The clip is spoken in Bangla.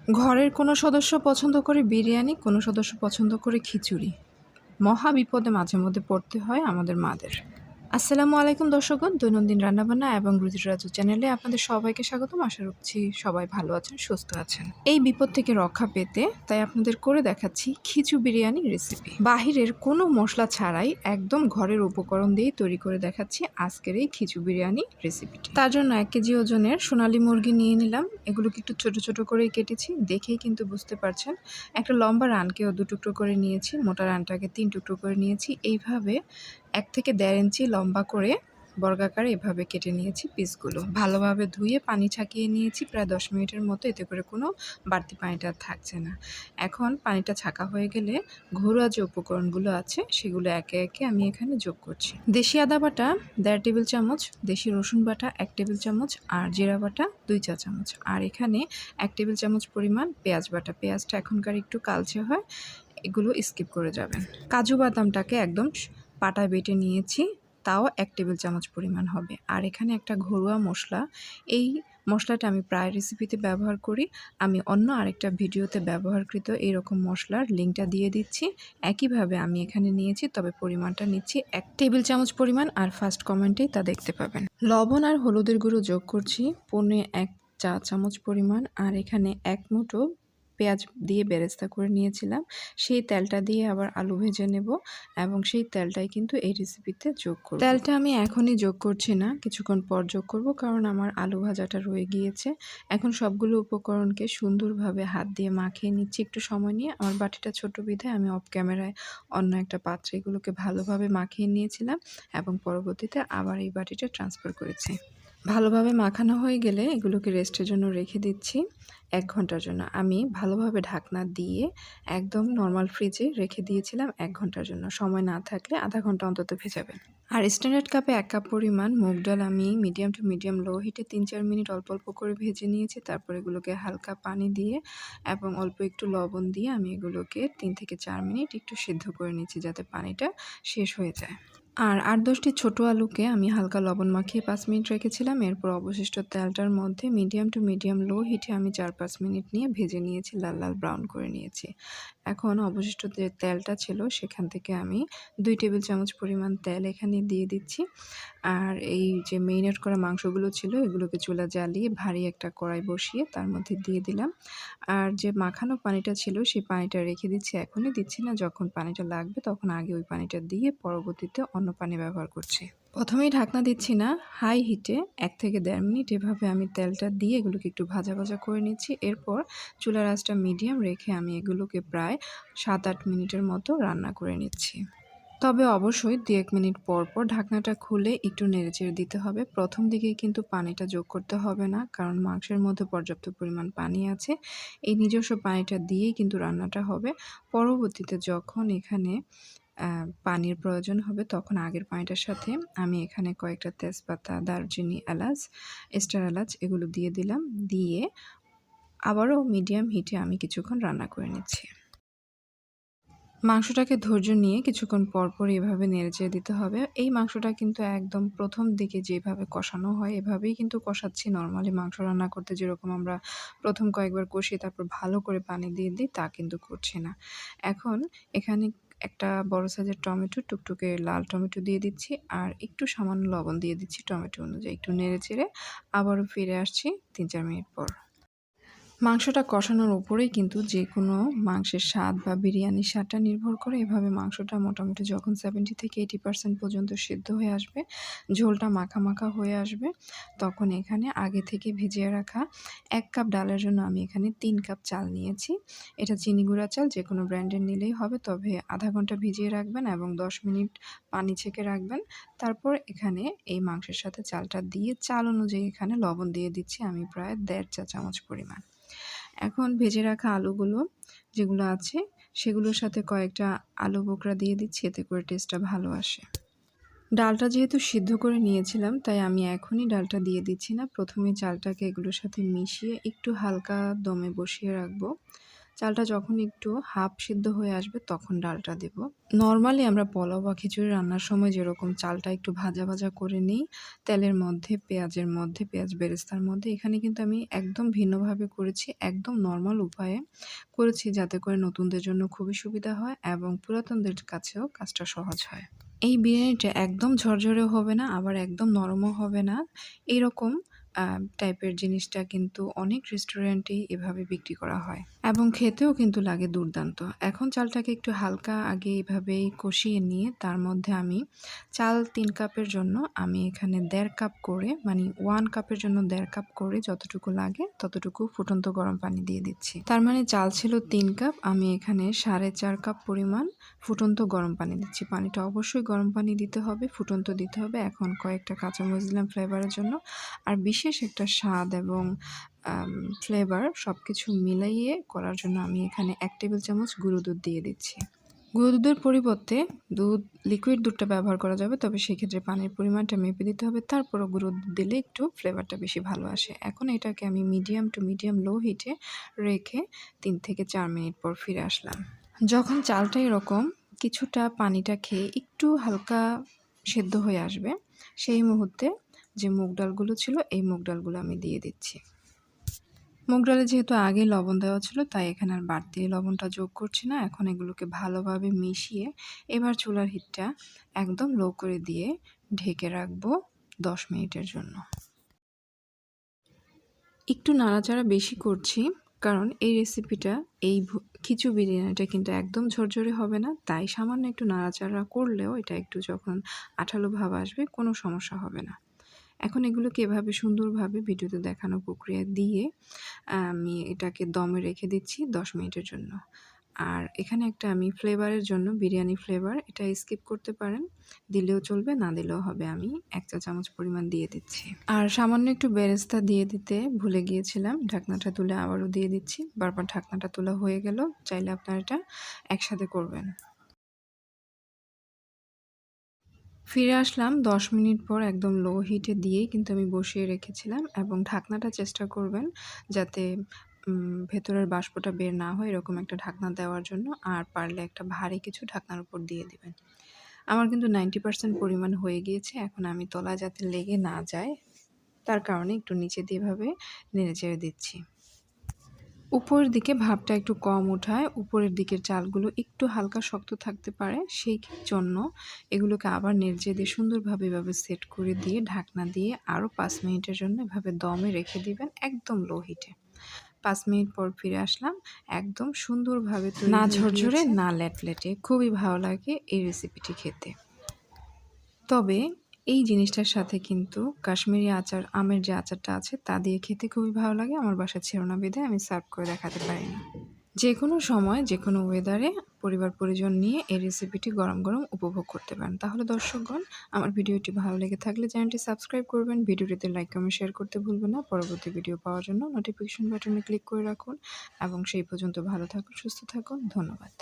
ঘরের কোনো সদস্য পছন্দ করে বিরিয়ানি, কোনো সদস্য পছন্দ করে খিচুড়ি। মহা বিপদে মাঝে মধ্যে পড়তে হয় আমাদের মাদের। আসসালামু আলাইকুম দর্শকগণ, দৈনন্দিন রান্নাবান্না এবং রুজির রাজু চ্যানেলে আপনাদের সবাইকে স্বাগতম। আশা রাখছি সবাই ভালো আছেন, সুস্থ আছেন। এই বিপদ থেকে রক্ষা পেতে তাই আপনাদের করে দেখাচ্ছি খিচু বিরিয়ানি রেসিপি। বাহিরের কোনো মশলা ছাড়াই একদম ঘরের উপকরণ দিয়েই তৈরি করে দেখাচ্ছি আজকের এই খিচু বিরিয়ানি রেসিপিটি। তার জন্য 1 কেজি ওজনের সোনালী মুরগি নিয়ে নিলাম। এগুলোকে একটু ছোট ছোট করে কেটেছি, দেখেই কিন্তু বুঝতে পারছেন। একটা লম্বা রানকেও 2 টুকরো করে নিয়েছি, মোটা রানটাকে 3 টুকরো করে নিয়েছি। এইভাবে 1 থেকে 1.5 ইঞ্চি লম্বা করে বর্গাকারে এভাবে কেটে নিয়েছি পিসগুলো। ভালোভাবে ধুয়ে পানি ছাকিয়ে নিয়েছি প্রায় 10 মিনিটের মতো, এতে করে কোনো বাড়তি পানিটা থাকছে না। এখন পানিটা ছাকা হয়ে গেলে ঘরোয়া যে উপকরণগুলো আছে সেগুলো একে একে আমি এখানে যোগ করছি। দেশি আদা বাটা 1.5 টেবিল চামচ, দেশি রসুন বাটা 1 টেবিল চামচ, আর জিরা বাটা 2 চা চামচ। আর এখানে 1 টেবিল চামচ পরিমাণ পেঁয়াজ বাটা। পেঁয়াজটা এখনকার একটু কালচে হয়, এগুলো স্কিপ করে যাবেন। কাজু বাদামটাকে একদম পাটায় বেটে নিয়েছি, তাও 1 টেবিল চামচ পরিমাণ হবে। আর এখানে একটা ঘরোয়া মশলা, এই মশলাটা আমি প্রায় রেসিপিতে ব্যবহার করি। আমি অন্য আরেকটা ভিডিওতে ব্যবহারকৃত এইরকম মশলার লিঙ্কটা দিয়ে দিচ্ছি। একইভাবে আমি এখানে নিয়েছি, তবে পরিমাণটা নিচ্ছি 1 টেবিল চামচ পরিমাণ, আর ফার্স্ট কমেন্টেই তা দেখতে পাবেন। লবণ আর হলুদের গুঁড়ো যোগ করছি 1 চা চামচ পরিমাণ। আর এখানে 1 মুঠো পেঁয়াজ দিয়ে বেরেস্তা করে নিয়েছিলাম, সেই তেলটা দিয়ে আবার আলু ভেজে নেব এবং সেই তেলটাই কিন্তু এই রেসিপিতে যোগ করব। তেলটা আমি এখনই যোগ করছি না, কিছুক্ষণ পর যোগ করব, কারণ আমার আলু ভাজাটা রয়ে গিয়েছে। এখন সবগুলো উপকরণকে সুন্দরভাবে হাত দিয়ে মাখিয়ে নিচ্ছি একটু সময় নিয়ে। আমার বাটিটা ছোট বিধায় আমি অফ ক্যামেরায় অন্য একটা পাত্রে এগুলোকে ভালোভাবে মাখিয়ে নিয়েছিলাম এবং পরবর্তীতে আবার এই বাটিটা ট্রান্সফার করেছি। ভালোভাবে মাখানো হয়ে গেলে এগুলোকে রেস্টের জন্য রেখে দিচ্ছি 1 ঘন্টার জন্য। আমি ভালোভাবে ঢাকনা দিয়ে একদম নরমাল ফ্রিজে রেখে দিয়েছিলাম 1 ঘন্টার জন্য। সময় না থাকলে আধা ঘন্টা অন্তত ভেজাবেন। আর স্ট্যান্ডার্ড কাপে 1 কাপ পরিমাণ মুগ ডাল আমি মিডিয়াম টু মিডিয়াম লো হিটে 3-4 মিনিট অল্প অল্প করে ভেজে নিয়েছি। তারপর এগুলোকে হালকা পানি দিয়ে এবং অল্প একটু লবণ দিয়ে আমি এগুলোকে 3 থেকে 4 মিনিট একটু সিদ্ধ করে নিচ্ছি, যাতে পানিটা শেষ হয়ে যায়। আর 8-10টি ছোটো আলুকে আমি হালকা লবণ মাখিয়ে 5 মিনিট রেখেছিলাম। এরপর অবশিষ্ট তেলটার মধ্যে মিডিয়াম টু মিডিয়াম লো হিটে আমি 4-5 মিনিট নিয়ে ভেজে নিয়েছি, লাল লাল ব্রাউন করে নিয়েছি। এখন অবশিষ্ট যে তেলটা ছিল সেখান থেকে আমি 2 টেবিল চামচ পরিমাণ তেল এখানে দিয়ে দিচ্ছি। আর এই যে মেরিনেট করা মাংসগুলো ছিল এগুলোকে চুলা জ্বালিয়ে ভারী একটা কড়াই বসিয়ে তার মধ্যে দিয়ে দিলাম। আর যে মাখানো পানিটা ছিল সেই পানিটা রেখে দিচ্ছি, এখনই দিচ্ছি না, যখন পানিটা লাগবে তখন আগে ওই পানিটা দিয়ে পরবর্তীতে অন্য পানি ব্যবহার করছি। প্রথমেই ঢাকনা দিচ্ছি না, হাই হিটে 1 থেকে 1.5 মিনিট এভাবে আমি তেলটা দিয়ে এগুলোকে একটু ভাজা ভাজা করে নিচ্ছি। এরপর চুলার আঁচটা মিডিয়াম রেখে আমি এগুলোকে প্রায় 7-8 মিনিটের মতো রান্না করে নিচ্ছি। তবে অবশ্যই 2-1 মিনিট পর পর ঢাকনাটা খুলে একটু নেড়েচেড়ে দিতে হবে। প্রথম দিকেই কিন্তু পানিটা যোগ করতে হবে না, কারণ মাংসের মধ্যে পর্যাপ্ত পরিমাণ পানি আছে। এই নিজস্ব পানিটা দিয়েই কিন্তু রান্নাটা হবে। পরবর্তীতে যখন এখানে পানির প্রয়োজন হবে তখন আগের পানিটার সাথে আমি এখানে কয়েকটা তেজপাতা, দারচিনি, এলাচ, স্টার এলাচ এগুলো দিয়ে দিলাম। দিয়ে আবারও মিডিয়াম হিটে আমি কিছুক্ষণ রান্না করে নিচ্ছি। মাংসটাকে ধৈর্য নিয়ে কিছুক্ষণ পর পর এভাবে নেড়েচেড়ে দিতে হবে। এই মাংসটা কিন্তু একদম প্রথম দিকে যেভাবে কষানো হয় এভাবেই কিন্তু কষাচ্ছি। নরমালি মাংস রান্না করতে যেরকম আমরা প্রথম কয়েকবার কষিয়ে তারপর ভালো করে পানি দিয়ে দিই, তা কিন্তু করছি না। এখন এখানে একটা বড় সাইজের টমেটো, টুকটুকে লাল টমেটো দিয়ে দিচ্ছি আর একটু সামান্য লবণ দিয়ে দিচ্ছি টমেটো অনুযায়ী। একটু নেড়েচেড়ে আবারও ফিরে আসছি 3-4 মিনিট পর। মাংসটা কষানোর উপরেই কিন্তু যে কোনো মাংসের স্বাদ বা বিরিয়ানির স্বাদটা নির্ভর করে। এভাবে মাংসটা মোটামুটি যখন 70 থেকে 80% পর্যন্ত সিদ্ধ হয়ে আসবে, ঝোলটা মাখা মাখা হয়ে আসবে, তখন এখানে আগে থেকে ভিজিয়ে রাখা 1 কাপ ডালের জন্য আমি এখানে 3 কাপ চাল নিয়েছি। এটা চিনি গুঁড়া চাল, যে কোনো ব্র্যান্ডের নিলেই হবে, তবে আধা ঘন্টা ভিজিয়ে রাখবেন এবং 10 মিনিট পানি ছেঁকে রাখবেন। তারপর এখানে এই মাংসের সাথে চালটা দিয়ে চাল অনুযায়ী এখানে লবণ দিয়ে দিচ্ছি আমি প্রায় 1.5 চা চামচ পরিমাণ। এখন ভেজে রাখা আলুগুলো যেগুলো আছে সেগুলোর সাথে কয়েকটা আলু বোখরা দিয়ে দিচ্ছি, এতে করে টেস্টটা ভালো আসে। ডালটা যেহেতু সিদ্ধ করে নিয়েছিলাম তাই আমি এখনই ডালটা দিয়ে দিচ্ছি না, প্রথমে চালটাকে এগুলোর সাথে মিশিয়ে একটু হালকা দমে বসিয়ে রাখবো। চালটা যখন একটু হাফ সিদ্ধ হয়ে আসবে তখন ডালটা দেব। নরমালি আমরা পোলাও বা খিচুড়ি রান্নার সময় যেরকম চালটা একটু ভাজা, ভাজা করে নিই তেলের মধ্যে, পেঁয়াজের মধ্যে, পেঁয়াজ বেরেস্তার মধ্যে। এখানে কিন্তু আমি একদম ভিন্নভাবে করেছি, একদম নরমাল উপায়ে করেছি যাতে করে নতুনদের জন্য খুবই সুবিধা হয় এবং পুরাতনদের কাছেও কাজটা সহজ হয়। এই বিরিয়ানিটা একদম ঝরঝরেও হবে না, আবার একদম নরমও হবে না। এরকম টাইপের জিনিসটা কিন্তু অনেক রেস্টুরেন্টেই এভাবে বিক্রি করা হয় এবং খেতেও কিন্তু লাগে দুর্দান্ত। এখন চালটাকে একটু হালকা আগে এভাবেই কষিয়ে নিয়ে তার মধ্যে আমি চাল ৩ কাপের জন্য আমি এখানে ১.৫ কাপ করে মানে 1 কাপের জন্য ১.৫ কাপ করে যতটুকু লাগে ততটুকু ফুটন্ত গরম পানি দিয়ে দিচ্ছি। তার মানে চাল ছিল ৩ কাপ, আমি এখানে ৪.৫ কাপ পরিমাণ ফুটন্ত গরম পানি দিচ্ছি। পানিটা অবশ্যই গরম পানি দিতে হবে, ফুটন্ত দিতে হবে। এখন কয়েকটা কাঁচামরিচ দিলাম ফ্লেভারের জন্য। আর বিশেষ একটা স্বাদ এবং ফ্লেভার সবকিছু মিলাইয়ে করার জন্য আমি এখানে ১ টেবিল চামচ গুঁড়ো দুধ দিয়ে দিচ্ছি। গুঁড়ো দুধের পরিবর্তে লিকুইড দুধটা ব্যবহার করা যাবে, তবে সেক্ষেত্রে পানির পরিমাণটা মেপে দিতে হবে। তারপরও গুঁড়ো দুধ দিলে একটু ফ্লেভারটা বেশি ভালো আসে। এখন এটাকে আমি মিডিয়াম টু মিডিয়াম লো হিটে রেখে ৩ থেকে ৪ মিনিট পর ফিরে আসলাম। যখন চালটা এরকম কিছুটা পানিটা খেয়ে একটু হালকা সেদ্ধ হয়ে আসবে, সেই মুহূর্তে যে মুগ ডালগুলো ছিল এই মুগ ডালগুলো আমি দিয়ে দিচ্ছি। মুগ ডালে যেহেতু আগে লবণ দেওয়া ছিল তাই এখানে আর বাড়তি লবণটা যোগ করছি না। এখন এগুলোকে ভালোভাবে মিশিয়ে এবার চুলার হিটটা একদম লো করে দিয়ে ঢেকে রাখবো ১০ মিনিটের জন্য। একটু নাড়াচাড়া বেশি করছি কারণ এই রেসিপিটা খিচুড়ি বিরিয়ানিটা কিন্তু একদম ঝরঝরে হবে না, তাই সামান্য একটু নাড়াচাড়া করলেও এটা একটু যখন আঠালো ভাব আসবে কোনো সমস্যা হবে না। এখন এগুলোকে এভাবে সুন্দরভাবে ভিডিওতে দেখানো প্রক্রিয়া দিয়ে আমি এটাকে দমে রেখে দিচ্ছি ১০ মিনিটের জন্য। আর এখানে একটা আমি ফ্লেভারের জন্য বিরিয়ানি ফ্লেভার এটা স্কিপ করতে পারেন, দিলেও চলবে না দিলেও হবে, আমি ১ চা চামচ পরিমাণ দিয়ে দিচ্ছি। আর সামান্য একটু বেরেস্তা দিয়ে দিতে ভুলে গিয়েছিলাম, ঢাকনাটা তুলে আবারও দিয়ে দিচ্ছি। বারবার ঢাকনাটা তোলা হয়ে গেল, চাইলে আপনারা এটা একসাথে করবেন। ফিরে আসলাম ১০ মিনিট পর একদম লো হিটে দিয়েই কিন্তু আমি বসিয়ে রেখেছিলাম এবং ঢাকনাটা চেষ্টা করবেন যাতে ভেতরের বাষ্পটা বের না হয় এরকম একটা ঢাকনা দেওয়ার জন্য, আর পারলে একটা ভারী কিছু ঢাকনার উপর দিয়ে দিবেন। আমার কিন্তু 90% পরিমাণ হয়ে গিয়েছে। এখন আমি তলায় যাতে লেগে না যায় তার কারণে একটু নিচে দিয়ে এভাবে নেড়েচেড়ে দিচ্ছি। উপরের দিকে ভাপটা একটু কম ওঠায়, উপরের দিকের চালগুলো একটু হালকা শক্ত থাকতে পারে, সেই জন্য এগুলোকে আবার নেড়ে দিয়ে সুন্দরভাবে এভাবে সেট করে দিয়ে ঢাকনা দিয়ে আরও ৫ মিনিটের জন্য এভাবে দমে রেখে দিবেন একদম লো হিটে। ৫ মিনিট পর ফিরে আসলাম, একদম সুন্দরভাবে না ঝরঝরে না লেটলেটে, খুবই ভালো লাগে এই রেসিপিটি খেতে। তবে এই জিনিসটার সাথে কিন্তু কাশ্মীরি আচার, আমের যে আচারটা আছে তা দিয়ে খেতে খুবই ভালো লাগে। আমার বাসায় ছিল না বিধায় আমি সার্ভ করে দেখাতে পারিনি। যেকোনো সময় যেকোনো ওয়েদারে পরিবার পরিজন নিয়ে এই রেসিপিটি গরম গরম উপভোগ করতে পারেন। তাহলে দর্শকগণ, আমার ভিডিওটি ভালো লেগে থাকলে চ্যানেলটি সাবস্ক্রাইব করবেন, ভিডিওটিতে লাইক কমেন্ট শেয়ার করতে ভুলবেন না। পরবর্তী ভিডিও পাওয়ার জন্য নোটিফিকেশন বাটনে ক্লিক করে রাখুন এবং সেই পর্যন্ত ভালো থাকুন, সুস্থ থাকুন। ধন্যবাদ।